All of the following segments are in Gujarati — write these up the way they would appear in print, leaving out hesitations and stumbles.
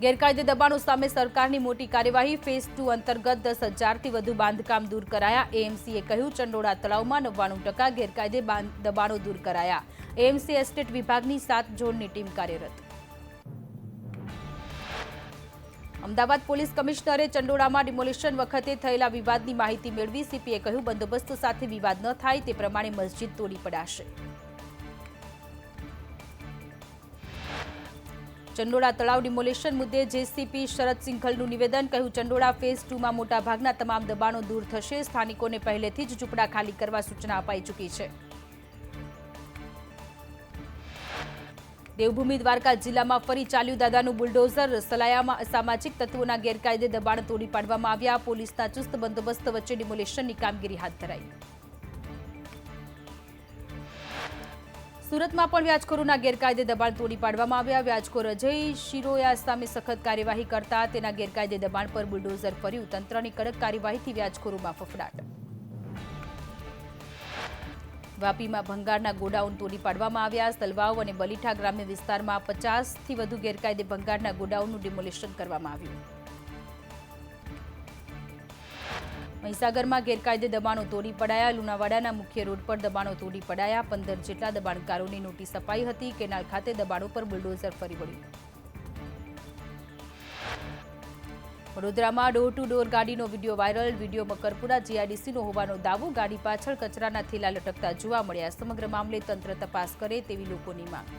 ગેરકાયદે દબાણો સામે સરકારની મોટી કાર્યવાહી ફેઝ 2 અંતર્ગત 10,000થી વધુ બાંધકામ દૂર કરાયા. એએમસીએ કહ્યું ચંડોળા તળાવમાં 99% ગેરકાયદે દબાણો દૂર કરાયા. એએમસી એસ્ટેટ વિભાગની 7 ઝોનની ટીમ કાર્યરત. અમદાવાદ પોલીસ કમિશનરે ચંડોળામાં ડિમોલિશન વખતે થયેલા વિવાદની માહિતી મેળવી. સીપીએ કહ્યું બંદોબસ્ત સાથે વિવાદ ન થાય તે પ્રમાણે મસ્જિદ તોડી પડાશે. ચંડોળા તળાવ ડિમોલિશન મુદ્દે જેસીપી શરદ સિંઘલનું નિવેદન. કહ્યું ચંડોળા ફેઝ 2માં મોટાભાગના તમામ દબાણો દૂર થશે. સ્થાનિકોને પહેલેથી જ ઝૂંપડા ખાલી કરવા સૂચના અપાઈ ચૂકી છે. દેવભૂમિ દ્વારકા જિલ્લામાં ફરી ચાલ્યું દાદાનું બુલડોઝર. સલાયામાં અસામાજિક તત્વોના ગેરકાયદે દબાણ તોડી પાડવામાં આવ્યા. પોલીસના ચુસ્ત બંદોબસ્ત વચ્ચે ડિમોલિશનની કામગીરી હાથ ધરાઈ. સુરતમાં પણ વ્યાજખોરોના ગેરકાયદે દબાણ તોડી પાડવામાં આવ્યા. વ્યાજખોર અજય શિરોયા સામે સખત કાર્યવાહી કરતા તેના ગેરકાયદે દબાણ પર બુલડોઝર ફર્યું. તંત્રની કડક કાર્યવાહીથી વ્યાજખોરોમાં ફફડાટ. વાપીમાં ભંગારના ગોડાઉન તોડી પાડવામાં આવ્યા. સલવાવ અને બલીઠા ગ્રામ્ય વિસ્તારમાં 50થી વધુ ગેરકાયદે ભંગારના ગોડાઉનનું ડિમોલિશન કરવામાં આવ્યું. મહીસાગરમાં ગેરકાયદે દબાણો તોડી પડાયા. લુણાવાડાના મુખ્ય રોડ પર દબાણો તોડી પડાયા. 15 જેટલા દબાણકારોની નોટિસ અપાઈ હતી. કેનાલ ખાતે દબાણો પર બુલડોઝર ફરી વળ્યું. વડોદરામાં ડોર ટુ ડોર ગાડીનો વિડીયો વાયરલ. વિડીયો મકરપુરા જીઆઈડીસીનો હોવાનો દાવો. ગાડી પાછળ કચરાના થેલા લટકતા જોવા મળ્યા. સમગ્ર મામલે તંત્ર તપાસ કરે તેવી લોકોની માંગ.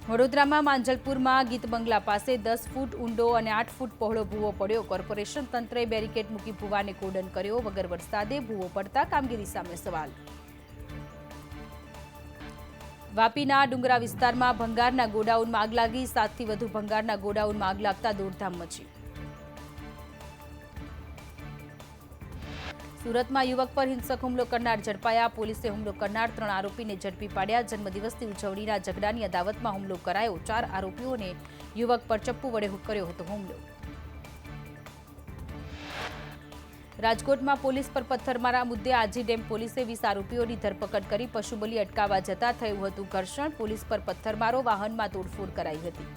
વડોદરામાં માંજલપુરમાં ગીત બંગલા પાસે 10 ફૂટ ઊંડો અને 8 ફૂટ પહોળો ભૂવો પડ્યો. કોર્પોરેશન તંત્રએ બેરિકેડ મૂકી ભૂવાને કોર્ડન કર્યો. વગર વરસાદે ભૂવો પડતા કામગીરી સામે સવાલ. વાપીના ડુંગરા વિસ્તારમાં ભંગારના ગોડાઉનમાં આગ લાગી. 7થી વધુ ભંગારના ગોડાઉનમાં આગ લાગતા દોડધામ મચી. સુરતમાં યુવક પર હિંસક હુમલો કરનાર ઝડપાયા. પોલીસે હુમલો કરનાર 3 આરોપીને ઝડપી પાડ્યા. જન્મદિવસની ઉજવણીના ઝઘડાની અદાવતમાં હુમલો કરાયો. 4 આરોપીઓને યુવક પર ચપ્પુ વડે કર્યો હતો હુમલો. રાજકોટમાં પોલીસ પર પથ્થરમારા મુદ્દે આજી ડેમ પોલીસે 20 આરોપીઓની ધરપકડ કરી. પશુબલી અટકાવવા જતા થયું હતું ઘર્ષણ. પોલીસ પર પથ્થરમારો, વાહનમાં તોડફોડ કરાઈ હતી.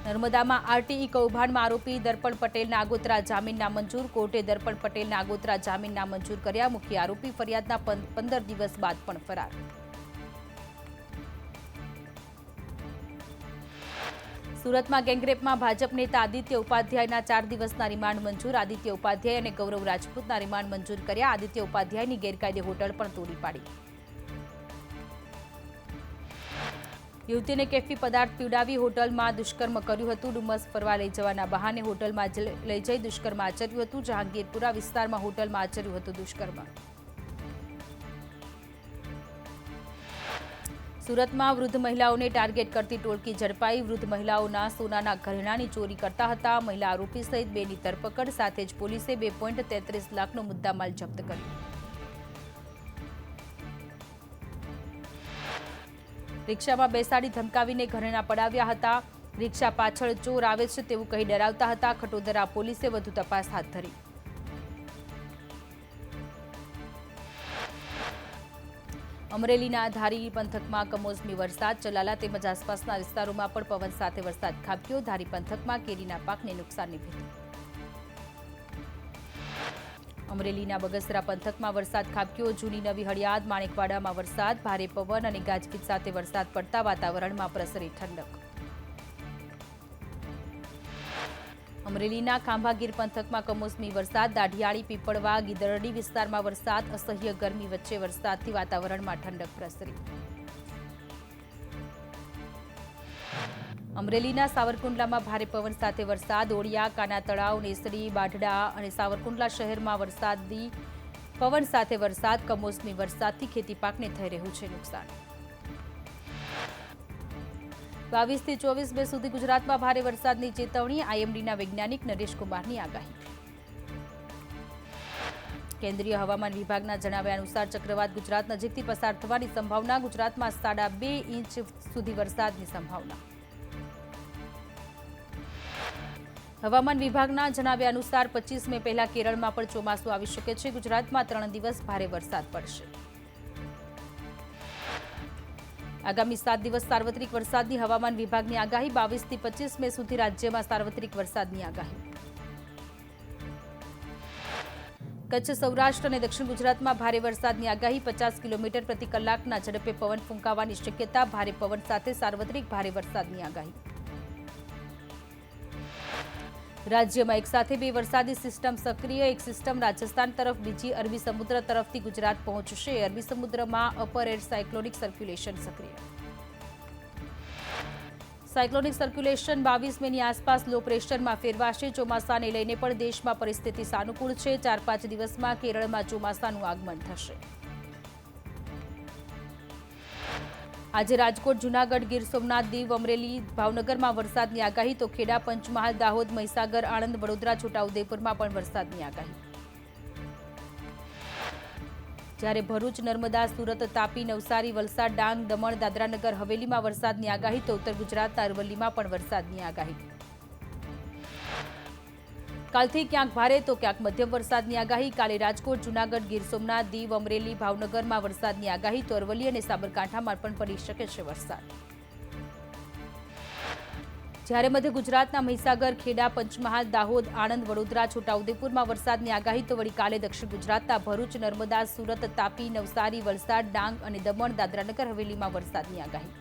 નર્મદામાં આરટીઈ કૌભાંડમાં આરોપી દર્પણ પટેલના આગોતરા જામીન નામંજૂર. કોર્ટે દર્પણ પટેલના આગોતરા જામીન નામંજૂર કર્યા. મુખ્ય આરોપી ફરિયાદના 15 દિવસ બાદ પણ ફરાર. સુરતમાં ગેંગરેપમાં ભાજપ નેતા આદિત્ય ઉપાધ્યાયના 4 દિવસના રિમાન્ડ મંજૂર. આદિત્ય ઉપાધ્યાય અને ગૌરવ રાજપૂતના રિમાન્ડ મંજૂર કર્યા. આદિત્ય ઉપાધ્યાયની ગેરકાયદે હોટલ પણ તોડી પાડી. યુવતીને કેફી પદાર્થ પીવડાવી હોટલમાં દુષ્કર્મ કર્યું હતું. ડુમસ ફરવા લઈ જવાના બહાને હોટલમાં લઈ જઈ દુષ્કર્મ આચર્યું હતું. જહાંગીરપુરા વિસ્તારમાં હોટલમાં આચર્યું હતું દુષ્કર્મ. સુરતમાં વૃદ્ધ મહિલાઓને ટાર્ગેટ કરતી ટોળકી ઝડપાઈ. વૃદ્ધ મહિલાઓના સોનાના ઘરેણાંની ચોરી કરતા હતા. મહિલા આરોપી સહિત 2ની ધરપકડ. સાથે જ પોલીસે 2.33 લાખનો મુદ્દામાલ જપ્ત કર્યો. રિક્ષામાં બેસાડી ધમકાવીને ઘરેણાં પડાવ્યા હતા. રિક્ષા પાછળ ચોર આવે છે તેવું કહી ડરાવતા હતા. ખટોદરા પોલીસે વધુ તપાસ હાથ ધરી. અમરેલીના ધારી પંથકમાં કમોસમી વરસાદ. ચલાલા તેમજ આસપાસના વિસ્તારોમાં પણ પવન સાથે વરસાદ ખાબક્યો. ધારી પંથકમાં કેરીના પાકને નુકસાનની ભીતિ. અમરેલીના બગસરા પંથકમાં વરસાદ ખાબક્યો. જૂની નવી હળિયાદ માણેકવાડામાં વરસાદ. ભારે પવન અને ગાજવીજ સાથે વરસાદ પડતા વાતાવરણમાં પ્રસરી ઠંડક. અમરેલીના ખાંભાગીર પંથકમાં કમોસમી વરસાદ. દાઢિયાળી, પીપળવા, ગીદરડી વિસ્તારમાં વરસાદ. અસહ્ય ગરમી વચ્ચે વરસાદથી વાતાવરણમાં ઠંડક પ્રસરી. અમરેલીના સાવરકુંડલામાં ભારે પવન સાથે વરસાદ. ઓળિયા, કાના તળાવ, નેસડી, બાઢડા અને સાવરકુંડલા શહેરમાં વરસાદી પવન સાથે વરસાદ. કમોસમી વરસાદથી ખેતી પાકને થઈ રહ્યું છે નુકસાન. 22 થી 24 મે સુધી ગુજરાતમાં ભારે વરસાદની ચેતવણી. આઈએમડીના વૈજ્ઞાનિક નરેશ કુમારની આગાહી. કેન્દ્રીય હવામાન વિભાગના જણાવ્યા અનુસાર ચક્રવાત ગુજરાત નજીકથી પસાર થવાની સંભાવના. ગુજરાતમાં 2.5 ઇંચ સુધી વરસાદની સંભાવના. હવામાન વિભાગના જણાવ્યા અનુસાર 25 મે પહેલા કેરળમાં પણ ચોમાસું આવી શકે છે. ગુજરાતમાં 3 દિવસ ભારે વરસાદ પડશે. આગામી 7 દિવસ સાર્વત્રિક વરસાદની હવામાન વિભાગની આગાહી 22 થી 25 મે સુધી રાજ્યમાં સાર્વત્રિક વરસાદની આગાહી. કચ્છ, સૌરાષ્ટ્ર અને દક્ષિણ ગુજરાતમાં ભારે વરસાદની આગાહી 50 કિલોમીટર પ્રતિ કલાકના ઝડપે પવન ફૂંકાવાની શક્યતા. ભારે પવન સાથે સાર્વત્રિક ભારે વરસાદની આગાહી. રાજ્યમાં એક સાથે બે વરસાદી સિસ્ટમ સક્રિય. એક સિસ્ટમ રાજસ્થાન તરફ, બીજી અરબી સમુદ્ર તરફથી ગુજરાત પહોંચશે. અરબી સમુદ્રમાં અપર એર સાયક્લોનિક સર્ક્યુલેશન સક્રિય. સાયક્લોનિક સર્ક્યુલેશન 22 મેની આસપાસ લો પ્રેશરમાં ફેરવાશે. ચોમાસાને લઈને પણ દેશમાં પરિસ્થિતિ સાનુકૂળ છે. 4-5 દિવસમાં કેરળમાં ચોમાસાનું આગમન થશે. આજે રાજકોટ, જૂનાગઢ, ગીર સોમનાથ, દીવ, અમરેલી, ભાવનગરમાં વરસાદની આગાહી. તો ખેડા, પંચમહાલ, દાહોદ, મહીસાગર, આણંદ, વડોદરા, છોટાઉદેપુરમાં પણ વરસાદની આગાહી. જ્યારે ભરૂચ, નર્મદા, સુરત, તાપી, નવસારી, વલસાડ, ડાંગ, દમણ, દાદરાનગર હવેલીમાં વરસાદની આગાહી. તો ઉત્તર ગુજરાતના અરવલ્લીમાં પણ વરસાદની આગાહી. કાલથી ક્યાંક ભારે તો ક્યાંક મધ્યમ વરસાદની આગાહી. કાલે રાજકોટ, જૂનાગઢ, ગીર સોમનાથ, દીવ, અમરેલી, ભાવનગરમાં વરસાદની આગાહી. તો અરવલ્લી અને સાબરકાંઠામાં પણ પડી શકે છે વરસાદ. જ્યારે મધ્ય ગુજરાતના મહીસાગર, ખેડા, પંચમહાલ, દાહોદ, આણંદ, વડોદરા, છોટાઉદેપુરમાં વરસાદની આગાહી. તો વળી કાલે દક્ષિણ ગુજરાતના ભરૂચ, નર્મદા, સુરત, તાપી, નવસારી, વલસાડ, ડાંગ અને દમણ, દાદરાનગર હવેલીમાં વરસાદની આગાહી.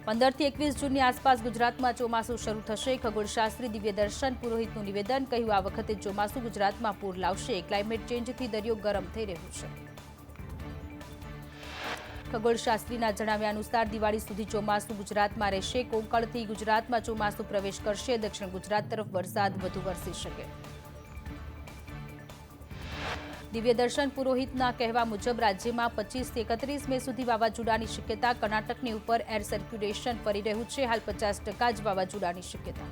15 થી 21 જૂનની આસપાસ ગુજરાતમાં ચોમાસું શરૂ થશે. ખગોળશાસ્ત્રી દિવ્યદર્શન પુરોહિતનું નિવેદન. કહ્યું, આ વખતે ચોમાસું ગુજરાતમાં પૂર લાવશે. ક્લાઇમેટ ચેન્જથી દરિયો ગરમ થઈ રહ્યો છે. ખગોળશાસ્ત્રીના જણાવ્યા અનુસાર દિવાળી સુધી ચોમાસું ગુજરાતમાં રહેશે. કોંકણથી ગુજરાતમાં ચોમાસું પ્રવેશ કરશે. દક્ષિણ ગુજરાત તરફ વરસાદ વધુ વરસી શકે. દિવ્યદર્શન પુરોહિતના કહેવા મુજબ રાજ્યમાં 25 થી 31 મે સુધી વાવાઝોડાની શક્યતા. કર્ણાટકની ઉપર એર સર્ક્યુલેશન ફરી રહ્યું છે. હાલ 50% જ વાવાઝોડાની શક્યતા.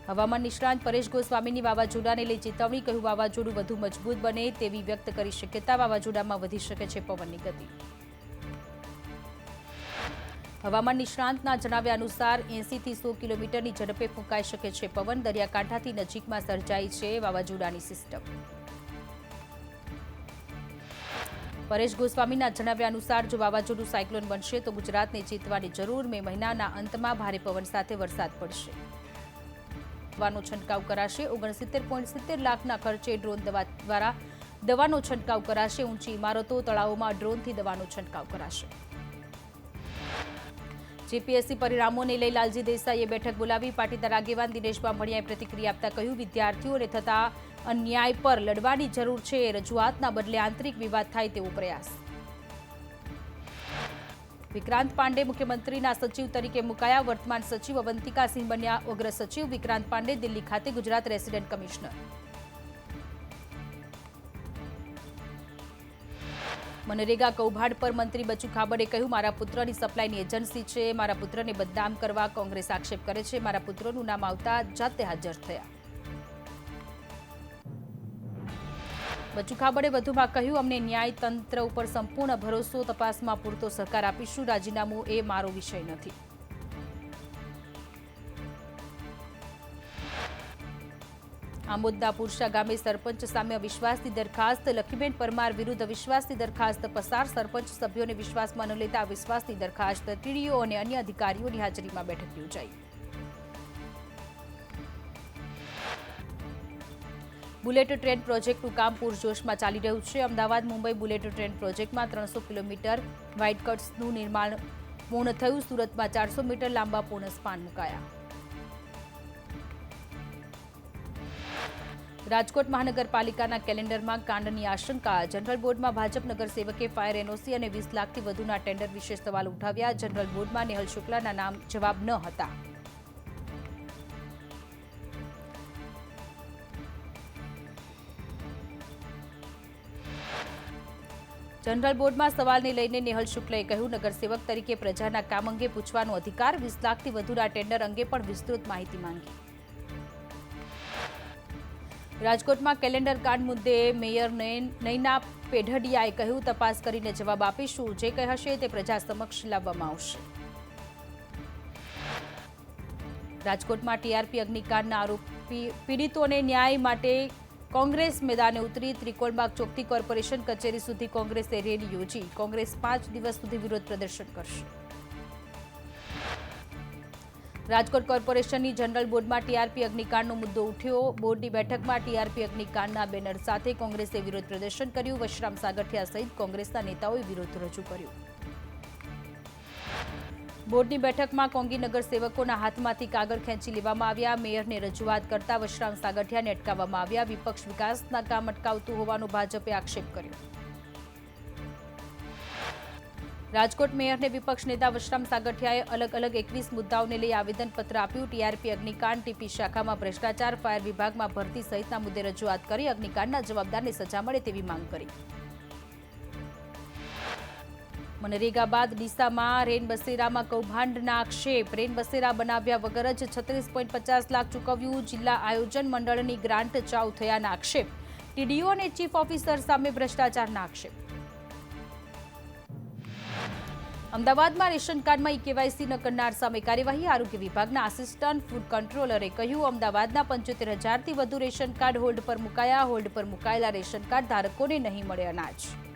હવામાન નિષ્ણાંત પરેશ ગોસ્વામીની વાવાઝોડાને લઈ ચેતવણી. કહ્યું, વાવાઝોડું વધુ મજબૂત બને તેવી વ્યક્ત કરી શક્યતા. વાવાઝોડામાં વધી શકે છે પવનની ગતિ. હવામાન નિષ્ણાંતના જણાવ્યા અનુસાર 80 થી 100 કિલોમીટરની ઝડપે ફૂંકાઈ શકે છે પવન. દરિયાકાંઠાથી નજીકમાં સર્જાઈ છે વાવાઝોડાની સિસ્ટમ. પરેશ ગોસ્વામીના જણાવ્યા અનુસાર જો વાવાઝોડું સાયક્લોન બનશે તો ગુજરાતને ચેતવાની જરૂર. મે મહિનાના અંતમાં ભારે પવન સાથે વરસાદ પડશે. દવાનો છંટકાવ કરાશે. 69.70 લાખના ખર્ચે ડ્રોન દ્વારા દવાનો છંટકાવ કરાશે. ઊંચી ઇમારતો, તળાવોમાં ડ્રોનથી દવાનો છંટકાવ કરાશે. જીપીએસસી પરિણામોને લઈ લાલજી દેસાઈએ બેઠક બોલાવી. પાટીદાર આગેવાન દિનેશ બામણિયાએ પ્રતિક્રિયા આપતા કહ્યું, વિદ્યાર્થીઓને થતા અન્યાય પર લડવાની જરૂર છે. રજૂઆતના બદલે આંતરિક વિવાદ થાય તેવો પ્રયાસ. વિક્રાંત પાંડે મુખ્યમંત્રીના સચિવ તરીકે મુકાયા. વર્તમાન સચિવ અવંતિકા સિંહ બન્યા અગ્ર સચિવ. વિક્રાંત પાંડે દિલ્હી ખાતે ગુજરાત રેસિડેન્ટ કમિશનર. મનરેગા કૌભાંડ પર મંત્રી બચુ ખાબડે કહ્યું, મારા પુત્રની સપ્લાયની એજન્સી છે. મારા પુત્રને બદનામ કરવા કોંગ્રેસ આક્ષેપ કરે છે. મારા પુત્રનું નામ આવતા જાતે હાજર થયા. બચુ ખાબડે વધુમાં કહ્યું, અમને ન્યાયતંત્ર ઉપર સંપૂર્ણ ભરોસો. તપાસમાં પૂરતો સહકાર આપીશું. રાજીનામું એ મારો વિષય નથી. આમોદના પુરશા ગામે સરપંચ સામે અવિશ્વાસની દરખાસ્ત. લખીબેન પરમાર વિરુદ્ધ અવિશ્વાસની દરખાસ્ત પસાર. સરપંચ સભ્યોને વિશ્વાસમાં ન લેતા અવિશ્વાસની દરખાસ્ત. ટીડીઓ અને અન્ય અધિકારીઓની હાજરીમાં બેઠક યોજાઈ. બુલેટ ટ્રેન પ્રોજેક્ટનું કામ પૂરજોશમાં ચાલી રહ્યું છે. અમદાવાદ મુંબઈ બુલેટ ટ્રેન પ્રોજેક્ટમાં 300 કિલોમીટર વાઇડ કટ્સનું નિર્માણ પૂર્ણ થયું. સુરતમાં 400 મીટર લાંબા પૂર્ણ સ્પાન મુકાયા. રાજકોટ મહાનગરપાલિકાના કેલેન્ડરમાં કાંડની આશંકા. જનરલ બોર્ડમાં ભાજપ નગરસેવકે ફાયર એનઓસી અને 20 લાખથી વધુના ટેન્ડર વિશે સવાલ ઉઠાવ્યા. જનરલ બોર્ડમાં નેહલ શુક્લાના નામ જવાબ ન હતા. જનરલ બોર્ડમાં સવાલને લઈને નેહલ શુક્લએ કહ્યું, નગરસેવક તરીકે પ્રજાના કામ અંગે પૂછવાનો અધિકાર. 20 લાખથી વધુના ટેન્ડર અંગે પણ વિસ્તૃત માહિતી માંગી. રાજકોટમાં કેલેન્ડર કાંડ મુદ્દે મેયર નૈના પેઢડિયાએ કહ્યું, તપાસ કરીને જવાબ આપીશું. જે કંઈ હશે તે પ્રજા સમક્ષ લાવવામાં આવશે. રાજકોટમાં ટીઆરપી અગ્નિકાંડના આરોપી પીડિતોને ન્યાય માટે કોંગ્રેસ મેદાને ઉતરી ત્રિકોણબાગ ચોકથી કોર્પોરેશન કચેરી સુધી કોંગ્રેસે રેલી યોજી. કોંગ્રેસ 5 દિવસ સુધી વિરોધ પ્રદર્શન કરશે. રાજકોટ કોર્પોરેશનની જનરલ બોર્ડમાં ટીઆરપી અગ્નિકાંડનો મુદ્દો ઉઠ્યો. બોર્ડની બેઠકમાં ટીઆરપી અગ્નિકાંડના બેનર સાથે કોંગ્રેસે વિરોધ પ્રદર્શન કર્યું. વશરામ સાગઠિયા સહિત કોંગ્રેસના નેતાઓએ વિરોધ રજૂ કર્યો. બોર્ડની બેઠકમાં કોંગી નગરસેવકોના હાથમાંથી કાગળ ખેંચી લેવામાં આવ્યા. મેયરને રજૂઆત કરતા વશરામ સાગઠિયાને અટકાવવામાં આવ્યા. વિપક્ષ વિકાસના કામ અટકાવતું હોવાનો ભાજપે આક્ષેપ કર્યો. રાજકોટ મેયરને વિપક્ષ નેતા વશરામ સાગઠિયાએ અલગ અલગ 21 મુદ્દાઓને લઈ આવેદનપત્ર આપ્યું. ટીઆરપી અગ્નિકાંડ, ટીપી શાખામાં ભ્રષ્ટાચાર, ફાયર વિભાગમાં ભરતી સહિતના મુદ્દે રજૂઆત કરી અગ્નિકાંડના જવાબદારને સજા મળે તેવી માંગ કરી. મનરેગા બાદ ડીસામાં રેનબસેરામાં કૌભાંડના આક્ષેપ. રેનબસેરા બનાવ્યા વગર જ 36.50 લાખ ચૂકવ્યું. જિલ્લા આયોજન મંડળની ગ્રાન્ટ ચાઉ થયાના આક્ષેપ. ટીડીઓ અને ચીફ ઓફિસર સામે ભ્રષ્ટાચારના આક્ષેપ. અમદાવાદમાં રેશન કાર્ડમાં ઈ-કેવાયસી ન કરનાર સામે કાર્યવાહી. આરોગ્ય વિભાગના આસિસ્ટન્ટ ફૂડ કંટ્રોલરે કહ્યું, અમદાવાદના 75,000થી વધુ રેશન કાર્ડ હોલ્ડ પર મુકાયા. હોલ્ડ પર મુકાયેલા રેશન કાર્ડ ધારકોને નહીં મળે અનાજ.